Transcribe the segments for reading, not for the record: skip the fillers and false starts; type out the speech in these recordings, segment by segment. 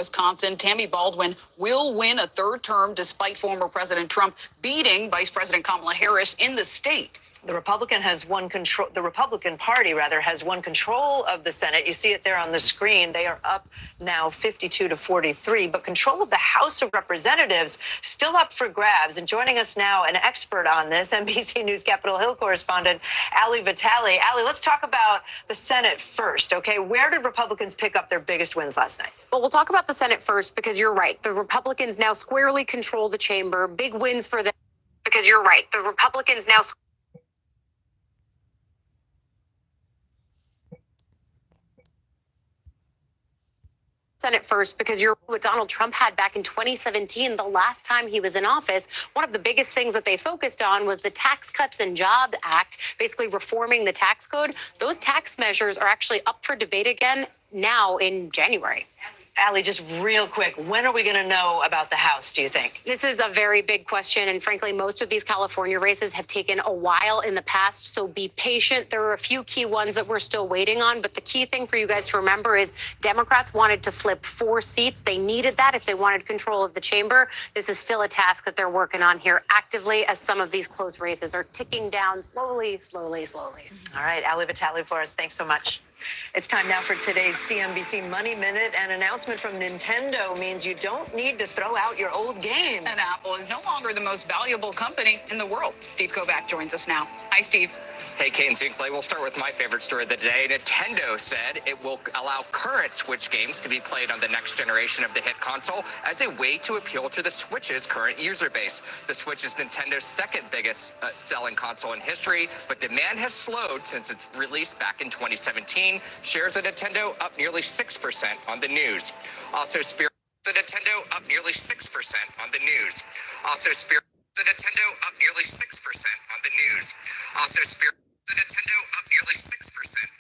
Wisconsin. Tammy Baldwin will win a third term despite former President Trump beating Vice President Kamala Harris in the state. The Republican Party has won control of the Senate. You see it there on the screen. They are up now 52 to 43, but control of the House of Representatives still up for grabs. And joining us now, an expert on this, NBC News Capitol Hill correspondent Ali Vitale. Ali, let's talk about the Senate first, okay? Where did Republicans pick up their biggest wins last night? Well, we'll talk about the Senate first because you're right. The Republicans now squarely control the chamber. Big wins for them because you're right. The Republicans now Senate first because you're what Donald Trump had back in 2017, the last time he was in office. One of the biggest things that they focused on was the Tax Cuts and Jobs Act, basically reforming the tax code. Those tax measures are actually up for debate again now in January. Ali, just real quick, when are we going to know about the House, do you think? This is a very big question, and frankly, most of these California races have taken a while in the past, so be patient. There are a few key ones that we're still waiting on, but the key thing for you guys to remember is Democrats wanted to flip 4 seats. They needed that if they wanted control of the chamber. This is still a task that they're working on here actively as some of these close races are ticking down slowly. All right, Ali Vitale for us. Thanks so much. It's time now for today's CNBC Money Minute. An announcement from Nintendo means you don't need to throw out your old games. And Apple is no longer the most valuable company in the world. Steve Kovac joins us now. Hi, Steve. Hey, Kate and Zinkley. We'll start with my favorite story of the day. Nintendo said it will allow current Switch games to be played on the next generation of the hit console as a way to appeal to the Switch's current user base. The Switch is Nintendo's second biggest selling console in history, but demand has slowed since its release back in 2017. Shares of Nintendo up nearly 6% on the news. Also, Spirit Nintendo up nearly 6% on the news. Also, Spirit Nintendo up nearly 6% on the news. Also, Spirit Nintendo up nearly 6%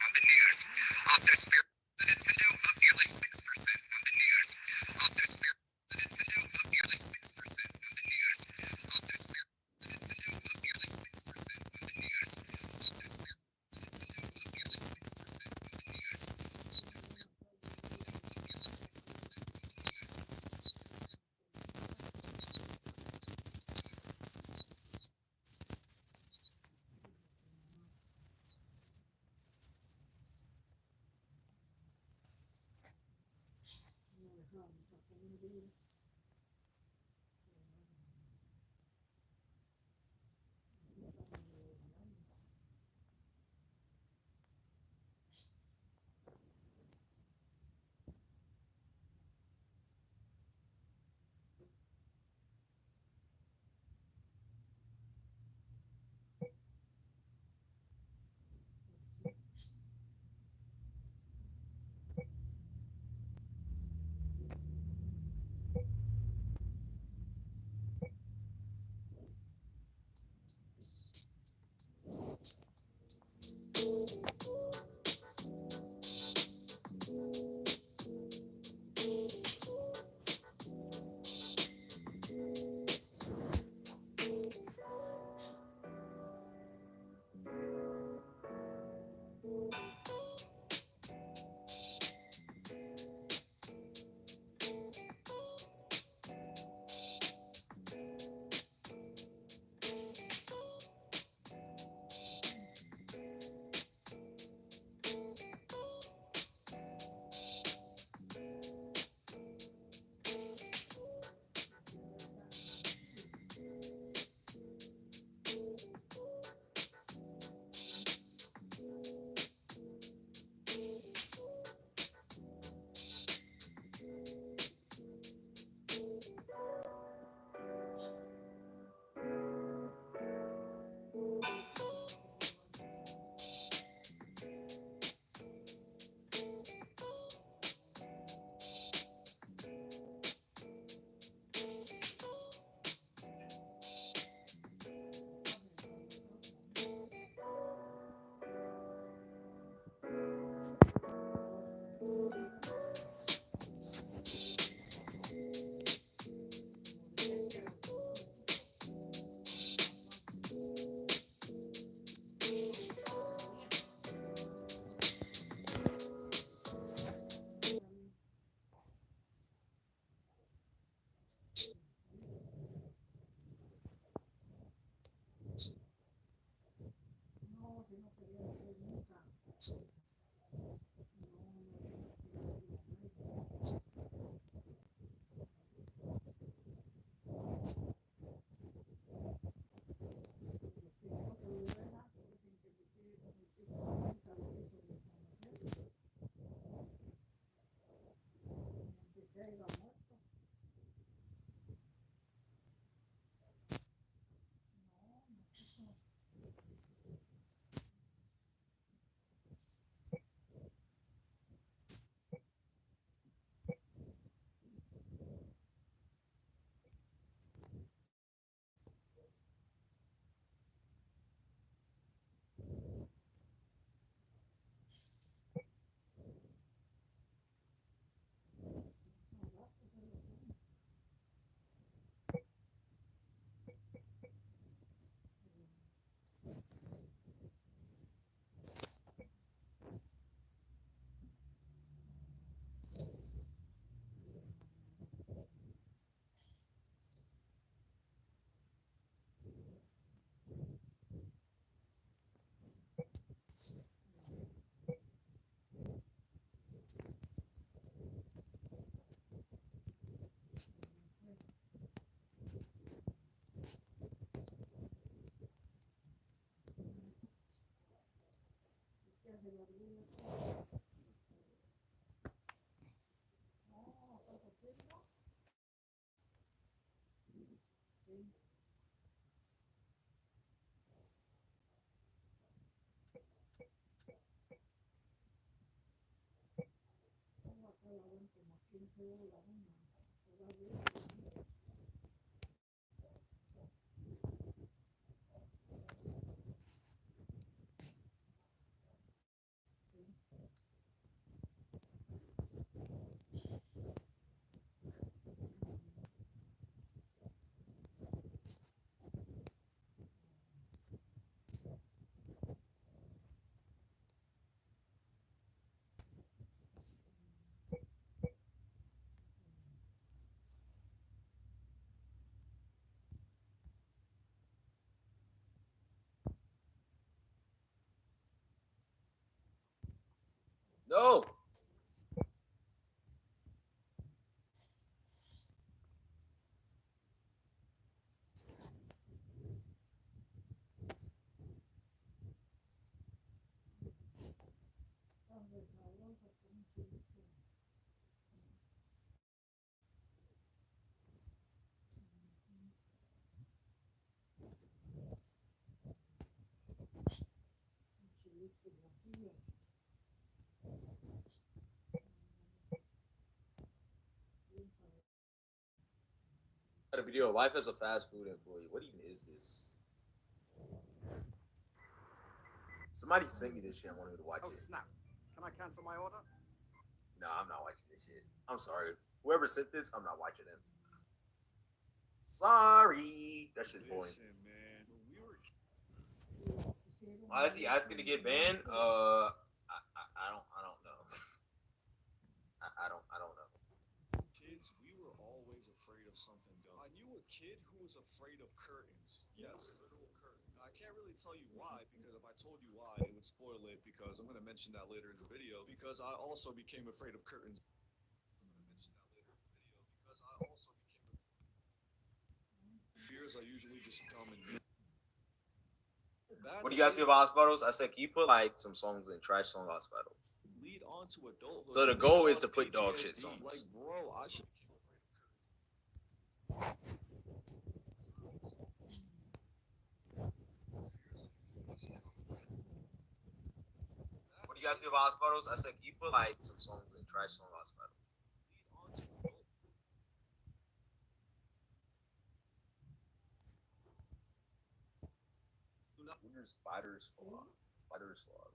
on the news. Also, Spirit Nintendo up nearly 6% on the news. Also, Spirit Nintendo up nearly 6% on the news. Also, Spirit Nintendo up nearly 6% on the news. Also, Spirit No. Got a video. Life as a fast food employee. What even is this? Somebody sent me this shit. I wanted to watch Oh it. snap! Can I cancel my order? No, I'm not watching this shit. I'm sorry. Whoever sent this, I'm not watching them. Sorry. That shit's boring. Listen, man. When we were Why is he asking to get banned? I don't know. I don't know. kids, we were always afraid of something dumb. I knew a kid who was afraid of curtains. Yes, literal curtains. I can't really tell you why, because if I told you why, it would spoil it, because I'm going to mention that later in the video, because I also became afraid of curtains. I'm going to mention that later in the video, because I also became fears are usually just dumb and What do you guys feel about Hospitals? I said, can you put like some songs in Trash Song Hospital? lead on to adulthood. So the goal is to put dog shit songs. Like, bro, I should became afraid of curtains. What do you guys feel about Hospitals? I said, can you put like some songs in Trash Song Hospital? Who's Spider's Flaw? Spider's Flaw.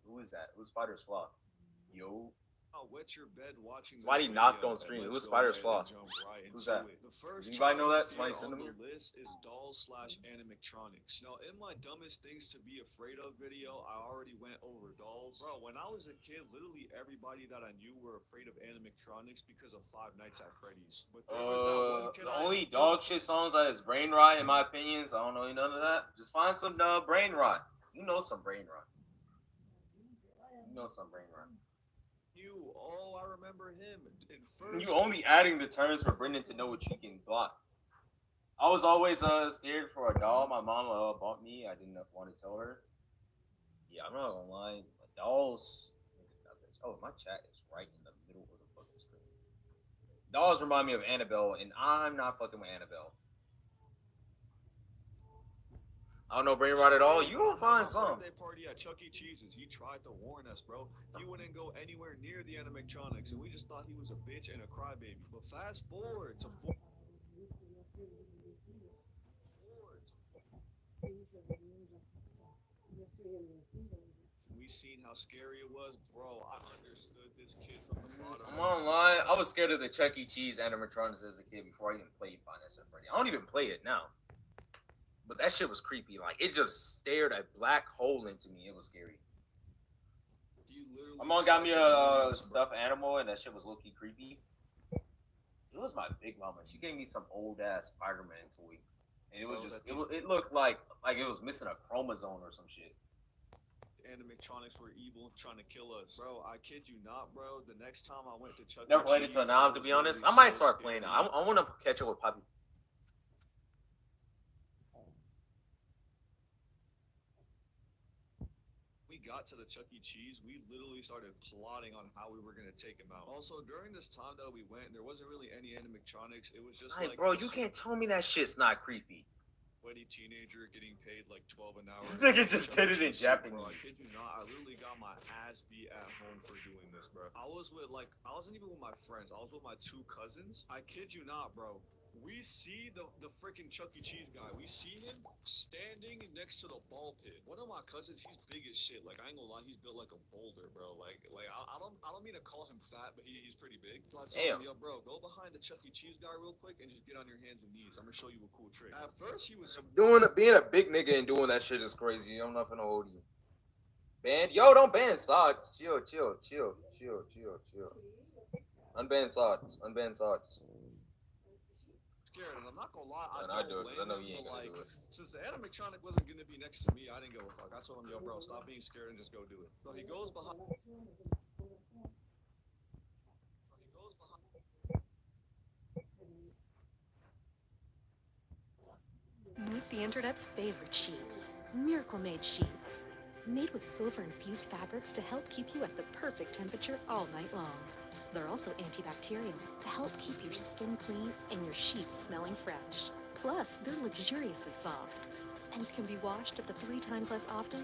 Who is that? Who's Spider's Flaw? Yo. I'll wet your bed watching Somebody this knocked video, on stream. and It was let's go Spider's ahead Flaw. and jump right Who's into that? it. The first Does anybody know that? child Somebody fear send on them the list is dolls/animatronics. Now, in my dumbest things to be afraid of video, I already went over dolls. Bro, when I was a kid, literally everybody that I knew were afraid of animatronics because of Five Nights at Freddy's. But there was that one kid The I only knew- dog shit songs that is Brain Rot, in my opinions. I don't know none of that. Just find some Brain Rot. You know some Brain Rot. You know some Brain Rot. I remember him. In first, You only adding the terms for Brendan to know what you can block. I was always scared for a doll my mom bought me. I didn't want to tell her. Yeah, I'm not gonna lie. Dolls. Oh, my chat is right in the middle of the fucking screen. Dolls remind me of Annabelle, and I'm not fucking with Annabelle. I don't know Brain Rot at all. You will find some. Birthday party at Chuck E. Cheese's. He tried to warn us, bro. He wouldn't go anywhere near the animatronics, and we just thought he was a bitch and a crybaby. But fast forward to we seen how scary it was, bro. I understood this kid from the bottom. I'm not lying. I was scared of the Chuck E. Cheese animatronics as a kid before I even played Five Nights at Freddy. I don't even play it now. But that shit was creepy. Like, it just stared a black hole into me. It was scary. My mom got me a stuffed animal, and that shit was low-key creepy. It was my big mama. She gave me some old-ass Spider-Man toy. And it was just, it looked like it was missing a chromosome or some shit. Animatronics were evil, trying to kill us, bro. I kid you not, bro. The next time I went to Chuck Never E. played it Cheese, till now, it to was be honest. I literally might so start playing it. scary. I want to catch up with Poppy. We got to the Chuck E. Cheese, we literally started plotting on how we were gonna take him out. Also, during this time that we went, there wasn't really any animatronics. It was just Hey, like bro, this you can't tell me that shit's not creepy. sweaty teenager getting paid like 12 an hour. This nigga just did it in Chuck E. Cheese, bro. I Japanese. kid you not, I literally got my ass beat at home for doing this, bro. I wasn't even with my friends. I was with my 2 cousins. I kid you not, bro. We see the freaking Chuck E. Cheese guy. We see him standing next to the ball pit. One of my cousins, he's big as shit. Like, I ain't gonna lie, he's built like a boulder, bro. I don't mean to call him fat, but he's pretty big. So I told him, yo, bro, go behind the Chuck E. Cheese guy real quick and just get on your hands and knees. I'm gonna show you a cool trick. At first, he was Being a big nigga and doing that shit is crazy. I'm not gonna hold you. Don't ban socks. Chill. Unban socks. scared, and I'm not gonna lie, And I do it because I know you ain't gonna do it. Since the animatronic wasn't gonna be next to me, I didn't give a fuck. I told him, yo, bro, stop being scared and just go do it. So he goes behind. Meet the internet's favorite sheets, Miracle Made sheets. Made with silver-infused fabrics to help keep you at the perfect temperature all night long. They're also antibacterial to help keep your skin clean and your sheets smelling fresh. Plus, they're luxuriously soft and can be washed up to 3 times less often.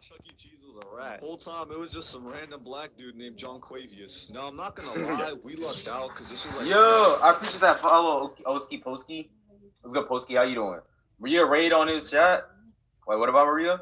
Chuck E. Cheese was a rat. Whole time it was just some random black dude named John Quavius. Now I'm not gonna lie, we lucked out because this was like. Yo, I appreciate that follow, Oski Posky. What's good, Posky? How you doing? Maria raid on his chat. Wait, what about Maria?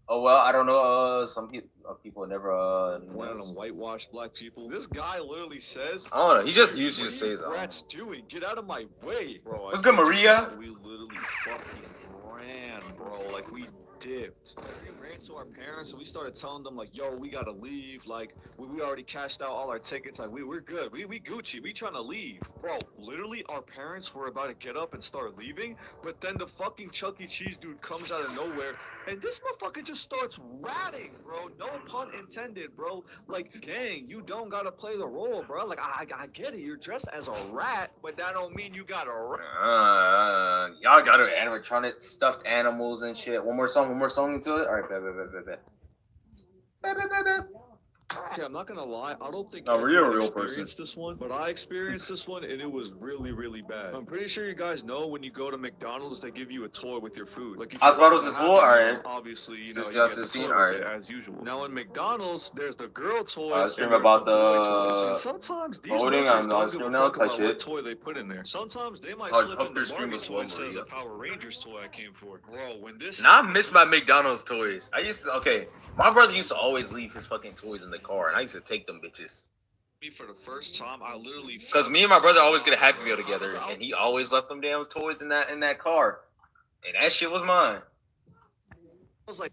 Oh well, I don't know. Some people never One of them whitewashed black people. This guy literally says, I don't know. He just usually just says, "Rats doing? Get out of my way, bro." What's good, Maria? We literally fucking ran, bro. Like we dipped. We ran to our parents and we started telling them like, yo, we gotta leave. Like we already cashed out all our tickets. Like we're good. We Gucci. We trying to leave. Bro, literally our parents were about to get up and start leaving, but then the fucking Chuck E. Cheese dude comes out of nowhere and this motherfucker just starts ratting, bro. No pun intended, bro. Like, gang, you don't gotta play the role, bro. Like I get it. You're dressed as a rat, but that don't mean you got a rat. Y'all got it. Animatronic stuffed animals and shit. One more song into it. All right, bet. Okay, I'm not gonna lie. I don't think No, you're a real experienced this one, but I experienced this one and it was really, really bad. I'm pretty sure you guys know when you go to McDonald's, they give you a toy with your food. Like if Osvaldo's is full, alright. Obviously, you know, 6 you get the 16, toy alright. with it as usual. Now in McDonald's, there's the girl toys. I was streaming and about there's boy the toys. And sometimes these voting. workers I'm don't on give stream a now, fuck type about shit. what toy they put in there. Sometimes they might I slip hope in your the stream Barbie was toy full, instead of the Maria. Power Rangers toy I came for. Bro, when this Now I miss my McDonald's toys. My brother used to always leave his fucking toys in the car, and I used to take them bitches. for the first time, I literally Because me and my brother always get a Happy Meal together, and he always left them damn toys in that car, and that shit was mine. I was like,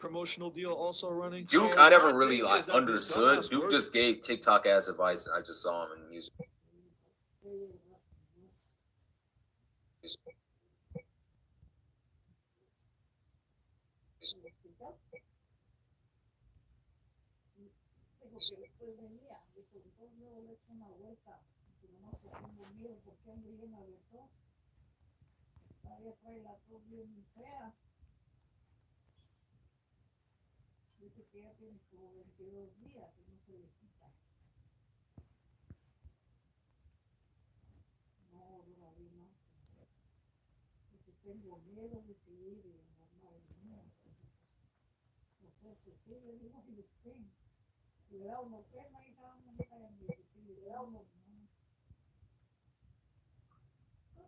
promotional deal also running. Duke, So I never my really thing like is that this understood. dumbass Duke work- just gave TikTok ass advice, and I just saw him in music.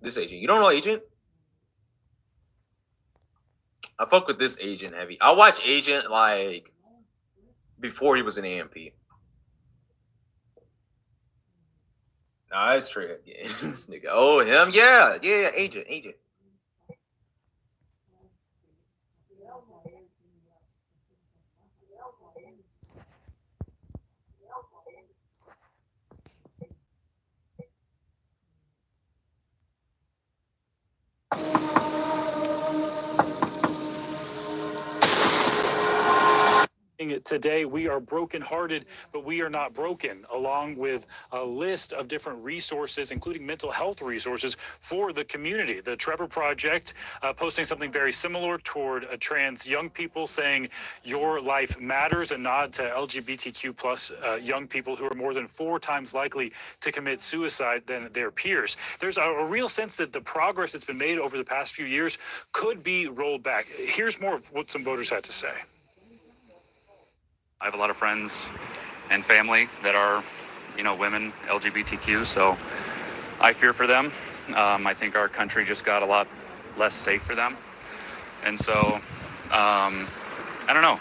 This agent, you don't know Agent? I fuck with this Agent heavy. I watch Agent like before he was an AMP. Nah, it's true. Yeah, this nigga. Oh, him? Yeah, Agent. Today, we are brokenhearted, but we are not broken, along with a list of different resources, including mental health resources for the community. The Trevor Project posting something very similar toward trans young people, saying your life matters, a nod to LGBTQ plus young people who are more than 4 times likely to commit suicide than their peers. There's a real sense that the progress that's been made over the past few years could be rolled back. Here's more of what some voters had to say. I have a lot of friends and family that are, women, LGBTQ, so I fear for them. I think our country just got a lot less safe for them. And so, I don't know.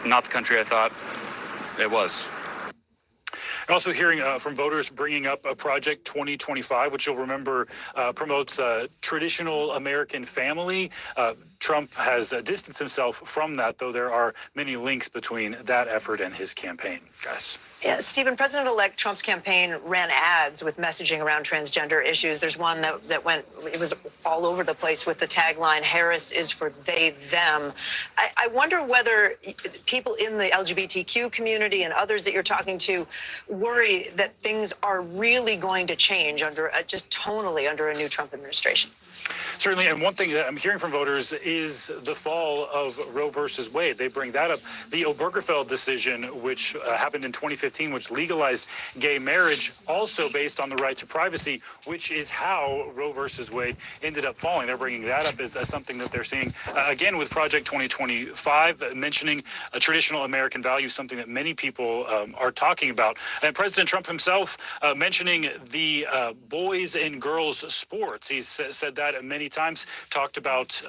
Not the country I thought it was. Also hearing from voters bringing up Project 2025, which you'll remember promotes traditional American family. Trump has distanced himself from that, though there are many links between that effort and his campaign. Guys. Yeah, Stephen, President-elect Trump's campaign ran ads with messaging around transgender issues. There's one that it was all over the place with the tagline, Harris is for they, them. I wonder whether people in the LGBTQ community and others that you're talking to worry that things are really going to change under just tonally under a new Trump administration. Certainly, and one thing that I'm hearing from voters is the fall of Roe versus Wade. They bring that up. The Obergefell decision, which happened in 2015, which legalized gay marriage, also based on the right to privacy, which is how Roe versus Wade ended up falling. They're bringing that up as something that they're seeing. Again, with Project 2025, mentioning a traditional American value, something that many people are talking about. And President Trump himself mentioning the boys and girls sports. He's said that many times, talked about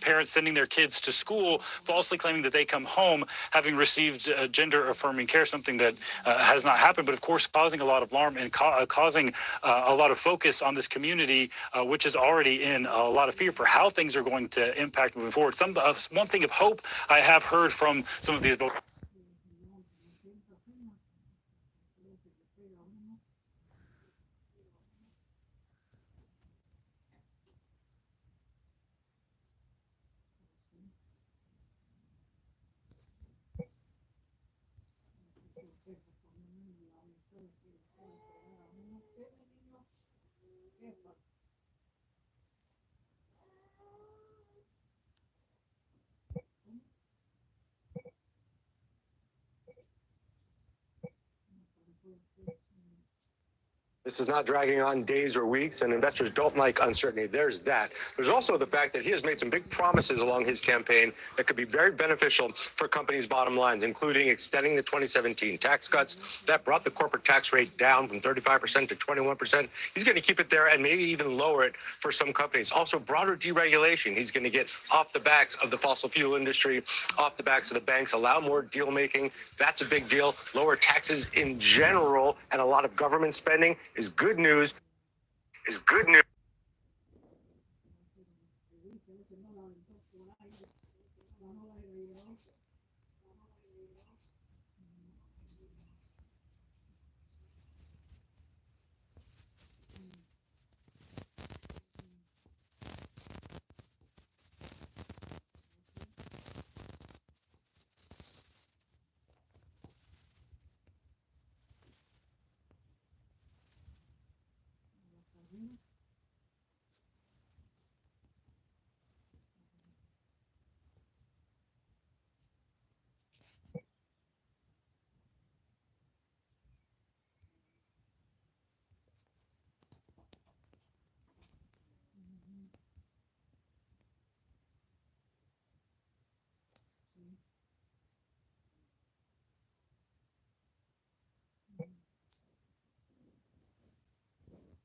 parents sending their kids to school, falsely claiming that they come home having received gender-affirming care, something that has not happened, but of course causing a lot of alarm and causing a lot of focus on this community, which is already in a lot of fear for how things are going to impact moving forward. One thing of hope I have heard from some of these voters. This is not dragging on days or weeks, and investors don't like uncertainty. There's that. There's also the fact that he has made some big promises along his campaign that could be very beneficial for companies' bottom lines, including extending the 2017 tax cuts. That brought the corporate tax rate down from 35% to 21%. He's going to keep it there and maybe even lower it for some companies. Also, broader deregulation. He's going to get off the backs of the fossil fuel industry, off the backs of the banks, allow more deal making. That's a big deal. Lower taxes in general and a lot of government spending is good news.